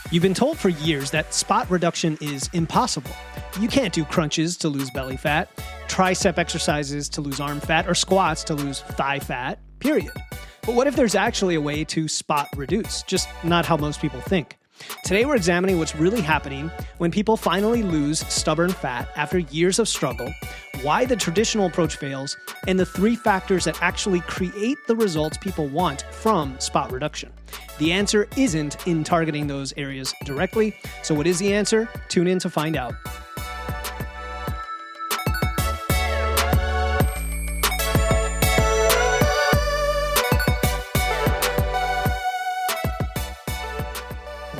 You've been told for years that spot reduction is impossible. You can't do crunches to lose belly fat, tricep exercises to lose arm fat, or squats to lose thigh fat, period. But what if there's actually a way to spot reduce, just not how most people think? Today we're examining what's really happening when people finally lose stubborn fat after years of struggle, why the traditional approach fails, and the 3 factors that actually create the results people want from spot reduction. The answer isn't in targeting those areas directly. So what is the answer? Tune in to find out.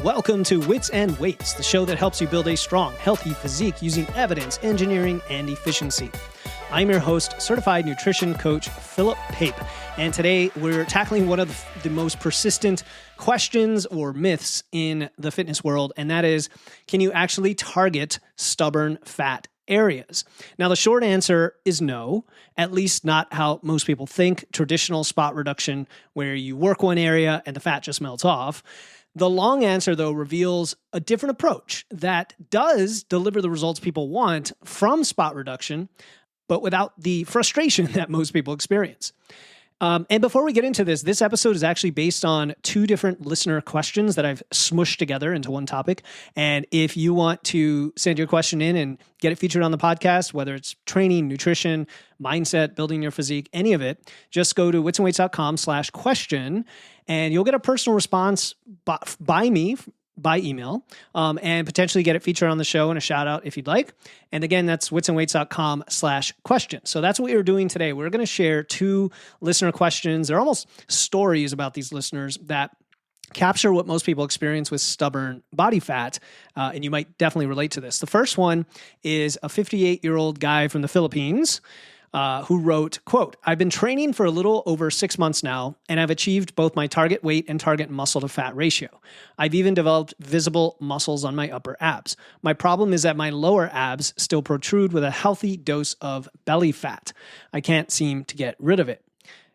Welcome to Wits and Weights, the show that helps you build a strong, healthy physique using evidence, engineering, and efficiency. I'm your host, certified nutrition coach Philip Pape, and today we're tackling one of the most persistent questions or myths in the fitness world, and that is, can you actually target stubborn fat areas? Now, the short answer is no, at least not how most people think, traditional spot reduction where you work one area and the fat just melts off. The long answer, though, reveals a different approach that does deliver the results people want from spot reduction, but without the frustration that most people experience. And before we get into this episode is actually based on 2 different listener questions that I've smushed together into one topic. And if you want to send your question in and get it featured on the podcast, whether it's training, nutrition, mindset, building your physique, any of it, just go to witsandweights.com/question and you'll get a personal response by me, by email, and potentially get it featured on the show and a shout out if you'd like. And again, that's witsandweights.com/question. So that's what we're doing today. We're going to share 2 listener questions. They're almost stories about these listeners that capture what most people experience with stubborn body fat, and you might definitely relate to this. The first one is a 58-year-old guy from the Philippines who wrote, quote, "I've been training for a little over 6 months now, and I've achieved both my target weight and target muscle to fat ratio. I've even developed visible muscles on my upper abs. My problem is that my lower abs still protrude with a healthy dose of belly fat. I can't seem to get rid of it."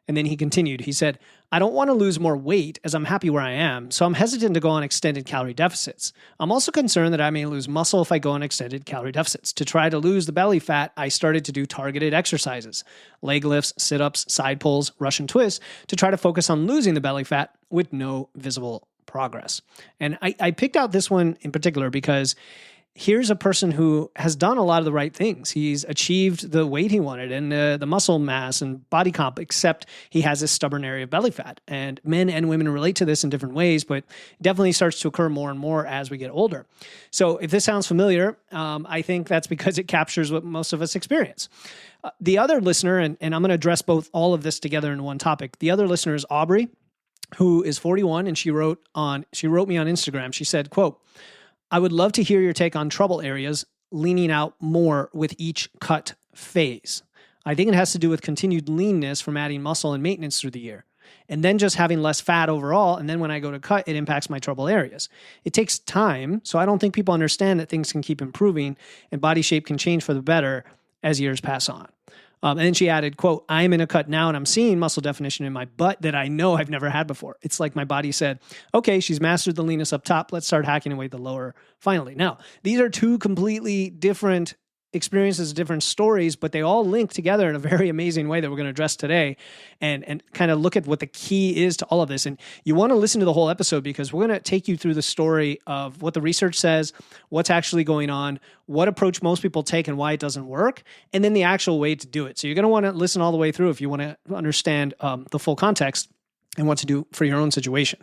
And then he continued, he said, "I don't want to lose more weight as I'm happy where I am, so I'm hesitant to go on extended calorie deficits. I'm also concerned that I may lose muscle if I go on extended calorie deficits. To try to lose the belly fat, I started to do targeted exercises, leg lifts, sit-ups, side pulls, Russian twists, to try to focus on losing the belly fat with no visible progress." And I picked out this one in particular because here's a person who has done a lot of the right things. He's achieved the weight he wanted and the muscle mass and body comp, except he has this stubborn area of belly fat. And men and women relate to this in different ways, but it definitely starts to occur more and more as we get older. So if this sounds familiar, I think that's because it captures what most of us experience. The other listener, and I'm going to address all of this together in one topic. The other listener is Aubrey, who is 41, and she wrote me on Instagram. She said, quote, "I would love to hear your take on trouble areas leaning out more with each cut phase. I think it has to do with continued leanness from adding muscle and maintenance through the year, and then just having less fat overall, and then when I go to cut, it impacts my trouble areas. It takes time, so I don't think people understand that things can keep improving and body shape can change for the better as years pass on." And then she added, quote, "I'm in a cut now and I'm seeing muscle definition in my butt that I know I've never had before. It's like my body said, okay, she's mastered the leanness up top. Let's start hacking away the lower finally." Now, these are 2 completely different experiences, different stories, but they all link together in a very amazing way that we're going to address today and kind of look at what the key is to all of this. And you want to listen to the whole episode because we're going to take you through the story of what the research says, what's actually going on, what approach most people take and why it doesn't work, and then the actual way to do it. So you're going to want to listen all the way through if you want to understand the full context and what to do for your own situation.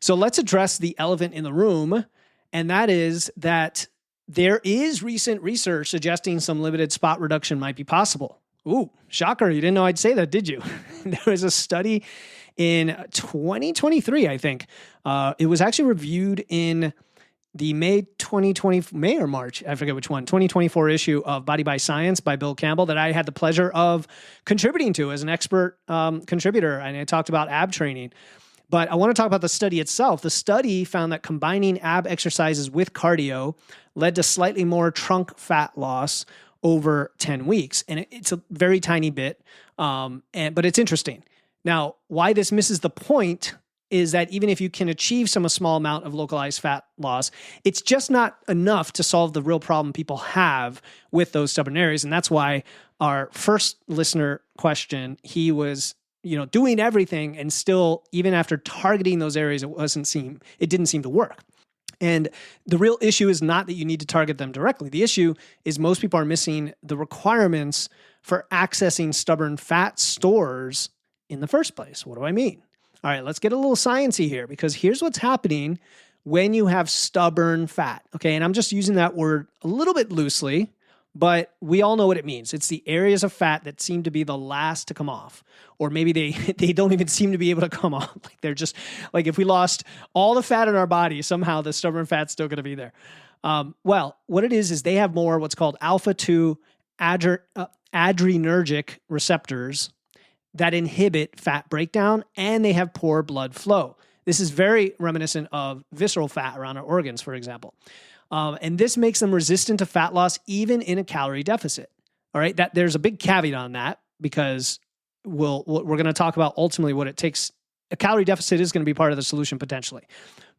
So let's address the elephant in the room, and that is that there is recent research suggesting some limited spot reduction might be possible. Ooh, shocker. You didn't know I'd say that, did you? There was a study in 2023, I think. It was actually reviewed in the May or March, I forget which one, 2024 issue of Body by Science by Bill Campbell that I had the pleasure of contributing to as an expert contributor. And I talked about ab training. But I want to talk about the study itself. The study found that combining ab exercises with cardio led to slightly more trunk fat loss over 10 weeks. And it's a very tiny bit, but it's interesting. Now, why this misses the point is that even if you can achieve some small amount of localized fat loss, it's just not enough to solve the real problem people have with those stubborn areas. And that's why our first listener question, he was, doing everything and still, even after targeting those areas, it didn't seem to work. And the real issue is not that you need to target them directly. The issue is most people are missing the requirements for accessing stubborn fat stores in the first place. What do I mean? All right, let's get a little sciencey here, because here's what's happening when you have stubborn fat. Okay, and I'm just using that word a little bit loosely, but we all know what it means. It's the areas of fat that seem to be the last to come off, or maybe they don't even seem to be able to come off. Like they're just like, if we lost all the fat in our body, somehow the stubborn fat's still going to be there. Well, what it is they have more what's called alpha-2 adrenergic receptors that inhibit fat breakdown, and they have poor blood flow. This is very reminiscent of visceral fat around our organs, for example. And this makes them resistant to fat loss even in a calorie deficit. All right, there's a big caveat on that, because we're going to talk about ultimately what it takes. A calorie deficit is going to be part of the solution potentially,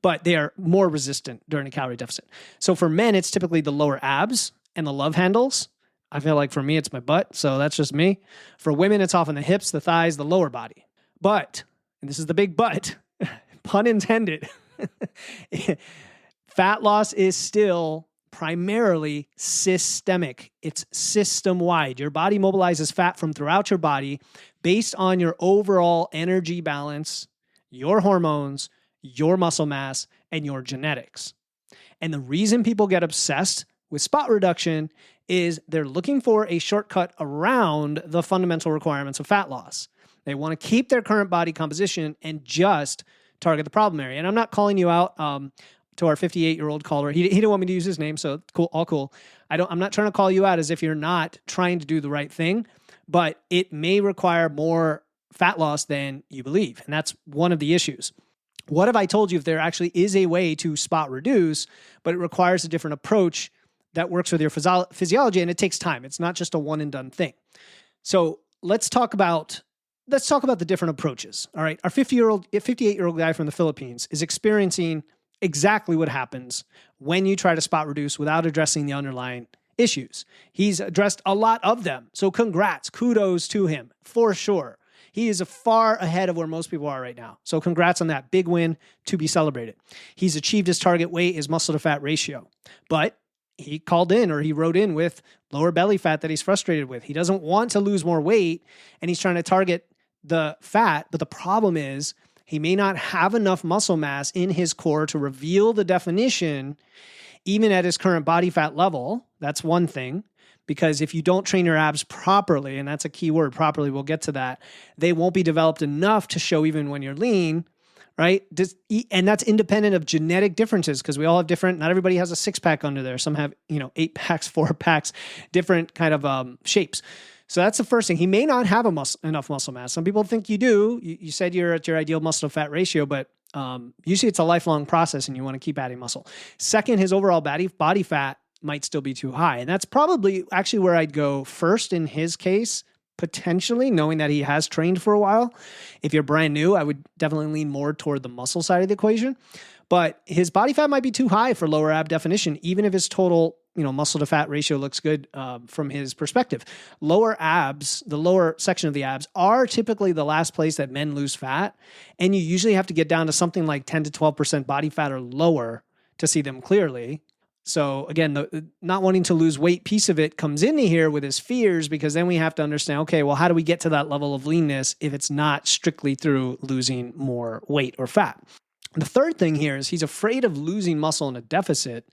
but they are more resistant during a calorie deficit. So for men, it's typically the lower abs and the love handles. I feel like for me, it's my butt, so that's just me. For women, it's often the hips, the thighs, the lower body. But, and this is the big but, pun intended, fat loss is still primarily systemic. It's system-wide. Your body mobilizes fat from throughout your body based on your overall energy balance, your hormones, your muscle mass, and your genetics. And the reason people get obsessed with spot reduction is they're looking for a shortcut around the fundamental requirements of fat loss. They want to keep their current body composition and just target the problem area. And I'm not calling you out to our 58-year-old caller. He didn't want me to use his name, so cool, all cool. I'm not trying to call you out as if you're not trying to do the right thing, but it may require more fat loss than you believe. And that's one of the issues. What if I told you if there actually is a way to spot reduce, but it requires a different approach that works with your physiology, and it takes time. It's not just a one and done thing. So let's talk about the different approaches. All right. Our 58-year-old guy from the Philippines is experiencing exactly what happens when you try to spot reduce without addressing the underlying issues. He's addressed a lot of them. So congrats, kudos to him for sure. He is far ahead of where most people are right now. So congrats on that big win to be celebrated. He's achieved his target weight, his muscle to fat ratio, but he wrote in with lower belly fat that he's frustrated with. He doesn't want to lose more weight, and he's trying to target the fat. But the problem is he may not have enough muscle mass in his core to reveal the definition, even at his current body fat level. That's one thing, because if you don't train your abs properly, and that's a key word, properly, we'll get to that, they won't be developed enough to show even when you're lean. Right? And that's independent of genetic differences, because we all have different, not everybody has a 6-pack under there. Some have, 8 packs, 4 packs, different kind of shapes. So that's the first thing. He may not have enough muscle mass. Some people think you do. You said you're at your ideal muscle to fat ratio, but usually it's a lifelong process and you want to keep adding muscle. Second, his overall body fat might still be too high. And that's probably actually where I'd go first in his case, potentially, knowing that he has trained for a while. If you're brand new, I would definitely lean more toward the muscle side of the equation. But his body fat might be too high for lower ab definition, even if his total muscle to fat ratio looks good from his perspective. Lower abs, the lower section of the abs, are typically the last place that men lose fat. And you usually have to get down to something like 10 to 12% body fat or lower to see them clearly. So again, the not wanting to lose weight piece of it comes into here with his fears, because then we have to understand, okay, well, how do we get to that level of leanness if it's not strictly through losing more weight or fat? The third thing here is he's afraid of losing muscle in a deficit,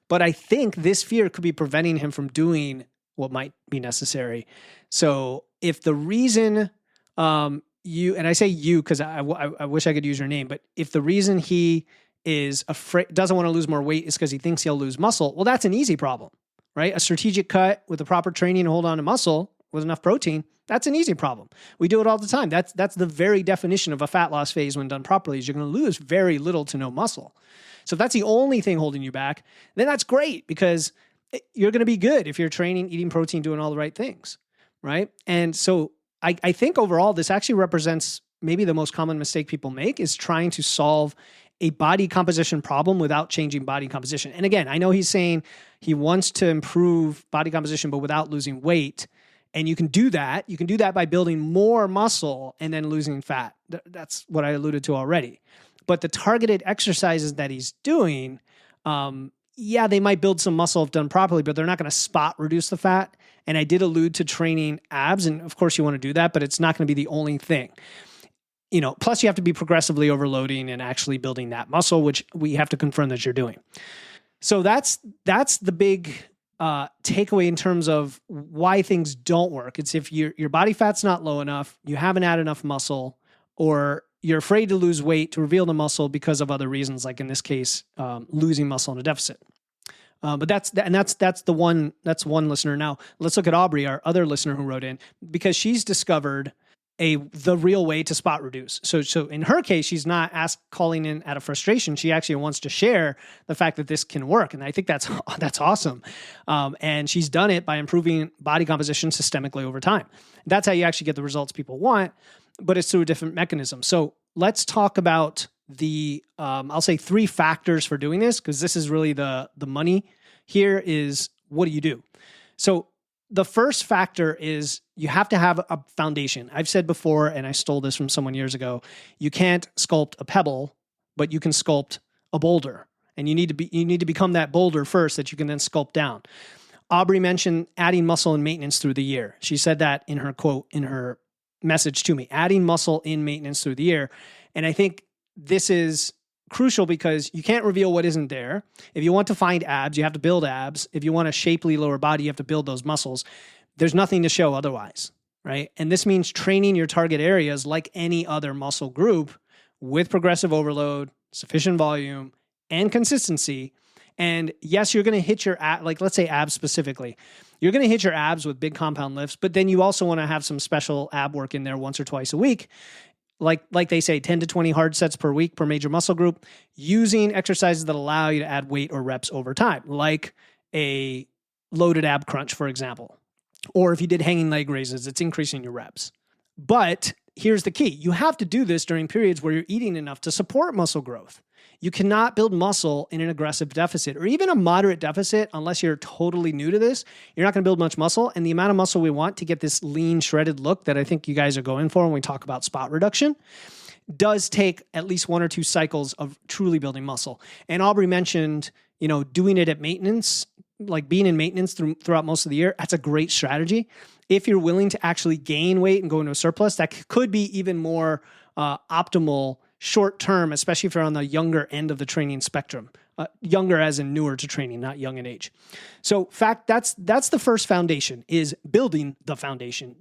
but I think this fear could be preventing him from doing what might be necessary. So if the reason and I say you because I wish I could use your name, but if the reason he is afraid, doesn't want to lose more weight is because he thinks he'll lose muscle, well, that's an easy problem, right? A strategic cut with the proper training to hold on to muscle with enough protein, that's an easy problem. We do it all the time. That's the very definition of a fat loss phase when done properly, is you're going to lose very little to no muscle. So if that's the only thing holding you back, then that's great, because you're going to be good if you're training, eating protein, doing all the right things, right? And so I think overall, this actually represents maybe the most common mistake people make is trying to solve a body composition problem without changing body composition. And again, I know he's saying he wants to improve body composition, but without losing weight. And you can do that. You can do that by building more muscle and then losing fat. That's what I alluded to already. But the targeted exercises that he's doing, they might build some muscle if done properly, but they're not going to spot reduce the fat. And I did allude to training abs, and of course you want to do that, but it's not going to be the only thing. Plus you have to be progressively overloading and actually building that muscle, which we have to confirm that you're doing. So that's the big takeaway in terms of why things don't work. It's if your body fat's not low enough, you haven't had enough muscle, or you're afraid to lose weight to reveal the muscle because of other reasons, like in this case, losing muscle in a deficit. But that's one listener. Now let's look at Aubrey, our other listener who wrote in, because she's discovered the real way to spot reduce. So in her case, she's not calling in out of frustration. She actually wants to share the fact that this can work. And I think that's awesome. And she's done it by improving body composition systemically over time. That's how you actually get the results people want, but it's through a different mechanism. So let's talk about the, I'll say 3 factors for doing this, because this is really the money here is, what do you do? So the first factor is you have to have a foundation. I've said before, and I stole this from someone years ago, you can't sculpt a pebble, but you can sculpt a boulder. And you need to become that boulder first that you can then sculpt down. Aubrey mentioned adding muscle and maintenance through the year. She said that in her quote, in her message to me, adding muscle in maintenance through the year. And I think this is crucial because you can't reveal what isn't there. If you want to find abs, you have to build abs. If you want a shapely lower body, you have to build those muscles. There's nothing to show otherwise, right? And this means training your target areas like any other muscle group with progressive overload, sufficient volume, and consistency. And yes, you're going to hit your like let's say abs specifically. You're going to hit your abs with big compound lifts, but then you also want to have some special ab work in there once or twice a week. Like they say, 10 to 20 hard sets per week per major muscle group, using exercises that allow you to add weight or reps over time, like a loaded ab crunch, for example. Or if you did hanging leg raises, it's increasing your reps. But here's the key. You have to do this during periods where you're eating enough to support muscle growth. You cannot build muscle in an aggressive deficit or even a moderate deficit unless you're totally new to this. You're not going to build much muscle. And the amount of muscle we want to get this lean, shredded look that I think you guys are going for when we talk about spot reduction does take at least 1 or 2 cycles of truly building muscle. And Aubrey mentioned, doing it at maintenance, like being in maintenance throughout most of the year. That's a great strategy. If you're willing to actually gain weight and go into a surplus, that could be even more optimal short term, especially if you're on the younger end of the training spectrum. Younger as in newer to training, not young in age. So that's the first foundation, is building the foundation,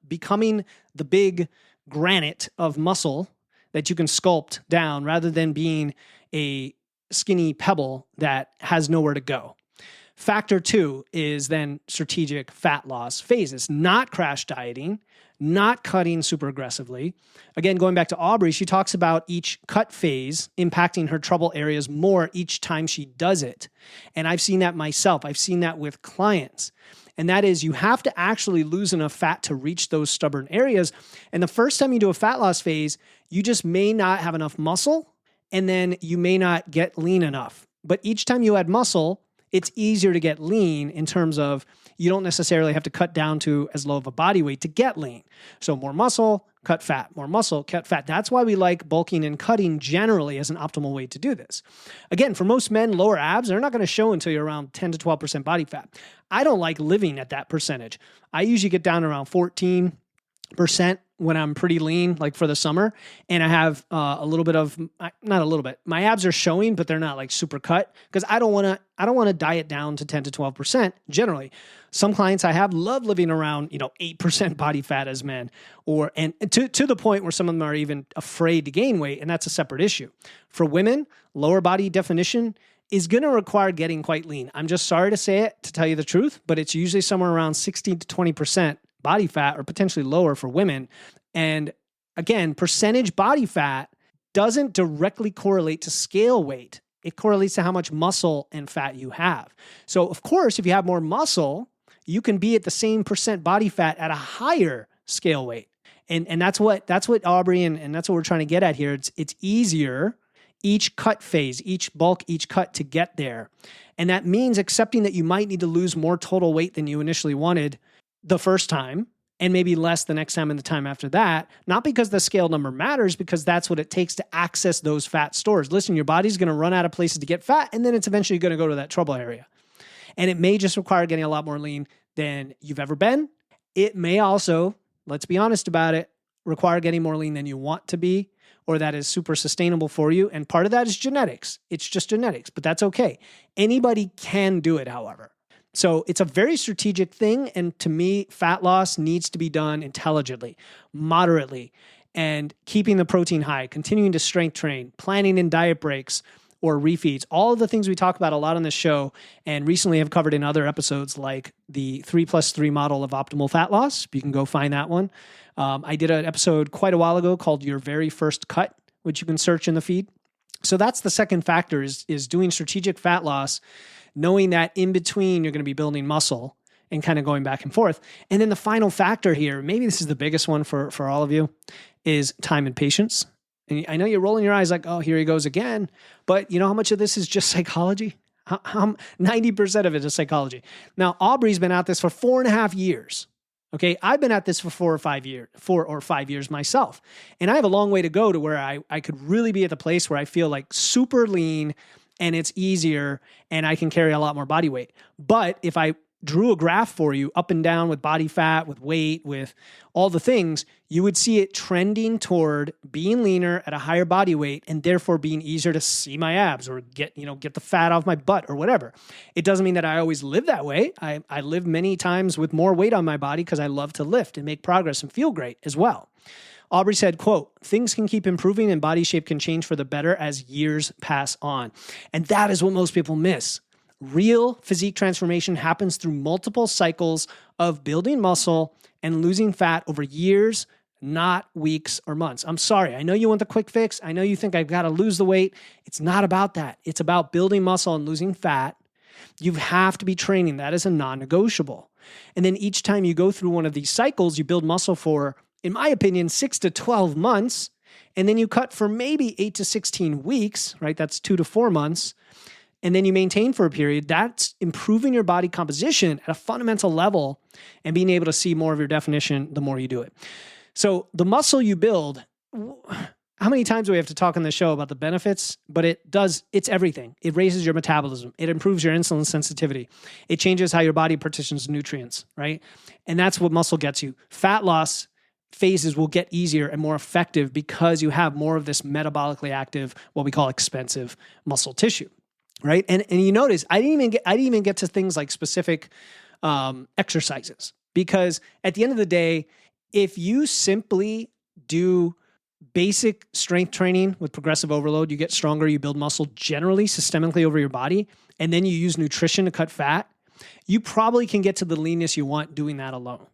becoming the big granite of muscle that you can sculpt down rather than being a skinny pebble that has nowhere to go. Factor 2 is then strategic fat loss phases, not crash dieting, not cutting super aggressively. Again, going back to Aubrey, she talks about each cut phase impacting her trouble areas more each time she does it. And I've seen that myself. I've seen that with clients. And that is, you have to actually lose enough fat to reach those stubborn areas. And the first time you do a fat loss phase, you just may not have enough muscle, and then you may not get lean enough. But each time you add muscle, it's easier to get lean in terms of you don't necessarily have to cut down to as low of a body weight to get lean. So more muscle, cut fat, more muscle, cut fat. That's why we like bulking and cutting generally as an optimal way to do this. Again, for most men, lower abs, they're not going to show until you're around 10 to 12% body fat. I don't like living at that percentage. I usually get down around 14% when I'm pretty lean, like for the summer, and I have a little bit of, not a little bit, my abs are showing, but they're not like super cut, because I don't want to diet down to 10 to 12% generally. Some clients I have love living around, 8% body fat as men, and to the point where some of them are even afraid to gain weight, and that's a separate issue. For women, lower body definition is going to require getting quite lean. I'm just sorry to say it, to tell you the truth, but it's usually somewhere around 16 to 20% body fat, or potentially lower for women. And again, percentage body fat doesn't directly correlate to scale weight. It correlates to how much muscle and fat you have. So of course, if you have more muscle, you can be at the same percent body fat at a higher scale weight. And that's what Aubrey and that's what we're trying to get at here. It's easier each cut phase, each bulk, each cut to get there. And that means accepting that you might need to lose more total weight than you initially wanted the first time, and maybe less the next time and the time after that, not because the scale number matters, because that's what it takes to access those fat stores. Listen, your body's going to run out of places to get fat, and then it's eventually going to go to that trouble area. And it may just require getting a lot more lean than you've ever been. It may also, let's be honest about it, require getting more lean than you want to be, or that is super sustainable for you. And part of that is genetics. It's just genetics, but that's okay. Anybody can do it, however. So it's a very strategic thing. And to me, fat loss needs to be done intelligently, moderately, and keeping the protein high, continuing to strength train, planning in diet breaks or refeeds, all of the things we talk about a lot on this show and recently have covered in other episodes, like the 3+3 model of optimal fat loss. You can go find that one. I did an episode quite a while ago called Your Very First Cut, which you can search in the feed. So that's the second factor is doing strategic fat loss, knowing that in between you're going to be building muscle and kind of going back and forth. And then the final factor here, maybe this is the biggest one for all of you, is time and patience. And I know you're rolling your eyes like, oh, here he goes again. But you know how much of this is just psychology? 90% of it is psychology. Now, Aubrey's been at this for 4.5 years. Okay, I've been at this for 4 or 5 years myself. And I have a long way to go to where I could really be at the place where I feel like super lean and it's easier and I can carry a lot more body weight. But if I drew a graph for you up and down with body fat, with weight, with all the things, you would see it trending toward being leaner at a higher body weight and therefore being easier to see my abs or get the fat off my butt or whatever. It doesn't mean that I always live that way. I live many times with more weight on my body because I love to lift and make progress and feel great as well. Aubrey said, quote, "Things can keep improving and body shape can change for the better as years pass on." And that is what most people miss. Real physique transformation happens through multiple cycles of building muscle and losing fat over years, not weeks or months. I'm sorry. I know you want the quick fix. I know you think I've got to lose the weight. It's not about that. It's about building muscle and losing fat. You have to be training. That is a non-negotiable. And then each time you go through one of these cycles, you build muscle for, in my opinion, 6 to 12 months. And then you cut for maybe 8 to 16 weeks, right? That's 2 to 4 months. And then you maintain for a period. That's improving your body composition at a fundamental level and being able to see more of your definition the more you do it. So the muscle you build, how many times do we have to talk on the show about the benefits? But it's everything. It raises your metabolism. It improves your insulin sensitivity. It changes how your body partitions nutrients, right? And that's what muscle gets you. Fat loss phases will get easier and more effective because you have more of this metabolically active, what we call expensive muscle tissue. Right. And you notice I didn't even get to things like specific exercises, because at the end of the day, if you simply do basic strength training with progressive overload, you get stronger, you build muscle generally systemically over your body, and then you use nutrition to cut fat, you probably can get to the leanness you want doing that alone.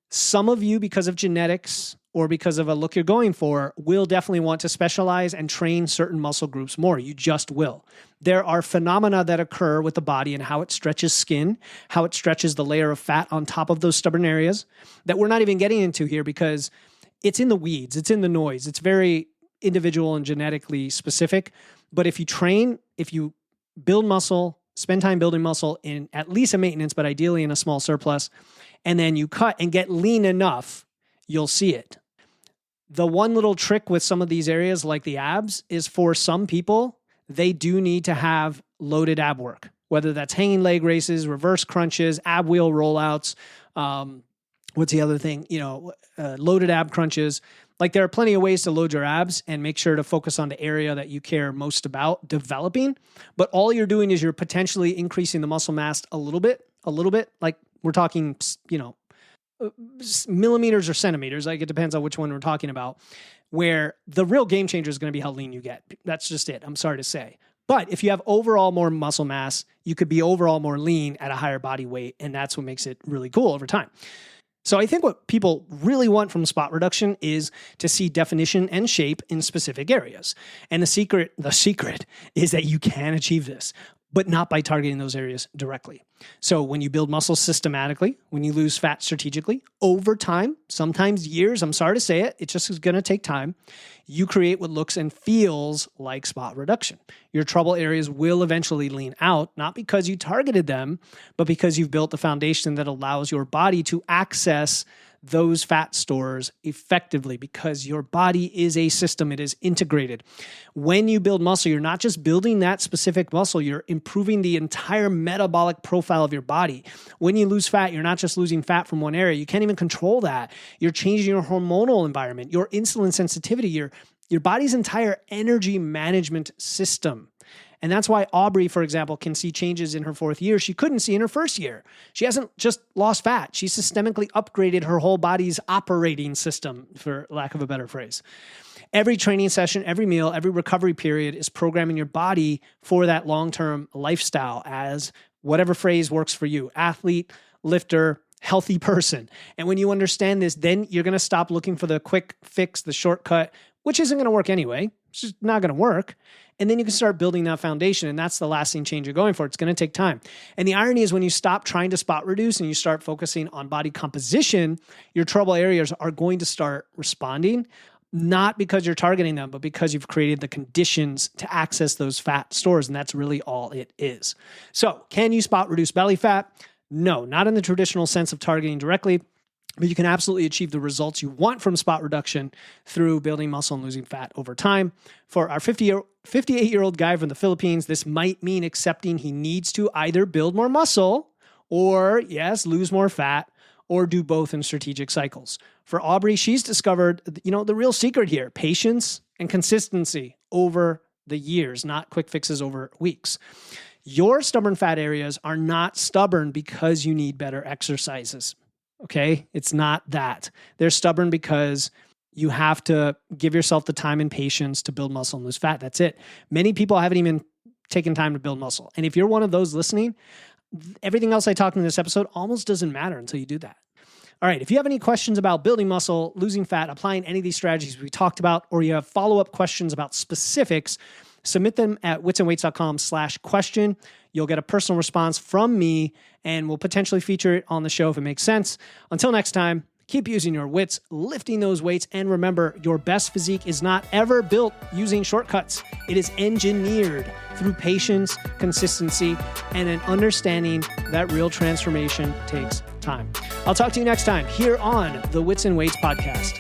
Some of you, because of genetics or because of a look you're going for, will definitely want to specialize and train certain muscle groups more. You just will. There are phenomena that occur with the body and how it stretches skin, how it stretches the layer of fat on top of those stubborn areas that we're not even getting into here because it's in the weeds, it's in the noise. It's very individual and genetically specific. But if you train, if you build muscle, spend time building muscle in at least a maintenance, but ideally in a small surplus, and then you cut and get lean enough, you'll see it. The one little trick with some of these areas like the abs is for some people, they do need to have loaded ab work, whether that's hanging leg raises, reverse crunches, ab wheel rollouts. What's the other thing? Loaded ab crunches. Like there are plenty of ways to load your abs and make sure to focus on the area that you care most about developing. But all you're doing is you're potentially increasing the muscle mass a little bit, like we're talking, millimeters or centimeters. Like it depends on which one we're talking about, where the real game changer is going to be how lean you get. That's just it. I'm sorry to say. But if you have overall more muscle mass, you could be overall more lean at a higher body weight. And that's what makes it really cool over time. So I think what people really want from spot reduction is to see definition and shape in specific areas. And the secret is that you can achieve this. but not by targeting those areas directly. So when you build muscle systematically, when you lose fat strategically, over time, sometimes years, I'm sorry to say it, it just is going to take time, you create what looks and feels like spot reduction. Your trouble areas will eventually lean out, not because you targeted them, but because you've built the foundation that allows your body to access those fat stores effectively, because your body is a system. It is integrated. When you build muscle, you're not just building that specific muscle, you're improving the entire metabolic profile of your body. When you lose fat, you're not just losing fat from one area. You can't even control that. You're changing your hormonal environment, your insulin sensitivity, your body's entire energy management system. And that's why Aubrey, for example, can see changes in her 4th year she couldn't see in her 1st year. She hasn't just lost fat. She's systemically upgraded her whole body's operating system, for lack of a better phrase. Every training session, every meal, every recovery period is programming your body for that long-term lifestyle as whatever phrase works for you: athlete, lifter, healthy person. And when you understand this, then you're going to stop looking for the quick fix, the shortcut, which isn't going to work anyway. It's just not going to work. And then you can start building that foundation. And that's the lasting change you're going for. It's going to take time. And the irony is when you stop trying to spot reduce and you start focusing on body composition, your trouble areas are going to start responding, not because you're targeting them, but because you've created the conditions to access those fat stores. And that's really all it is. So can you spot reduce belly fat? No, not in the traditional sense of targeting directly. But you can absolutely achieve the results you want from spot reduction through building muscle and losing fat over time. For our 58-year-old guy from the Philippines, this might mean accepting he needs to either build more muscle or, yes, lose more fat, or do both in strategic cycles. For Aubrey, she's discovered, the real secret here: patience and consistency over the years, not quick fixes over weeks. Your stubborn fat areas are not stubborn because you need better exercises. Okay? It's not that. They're stubborn because you have to give yourself the time and patience to build muscle and lose fat. That's it. Many people haven't even taken time to build muscle. And if you're one of those listening, everything else I talked in this episode almost doesn't matter until you do that. All right. If you have any questions about building muscle, losing fat, applying any of these strategies we talked about, or you have follow-up questions about specifics, submit them at witsandweights.com/question. You'll get a personal response from me, and we'll potentially feature it on the show if it makes sense. Until next time, keep using your wits, lifting those weights, and remember, your best physique is not ever built using shortcuts. It is engineered through patience, consistency, and an understanding that real transformation takes time. I'll talk to you next time here on the Wits and Weights podcast.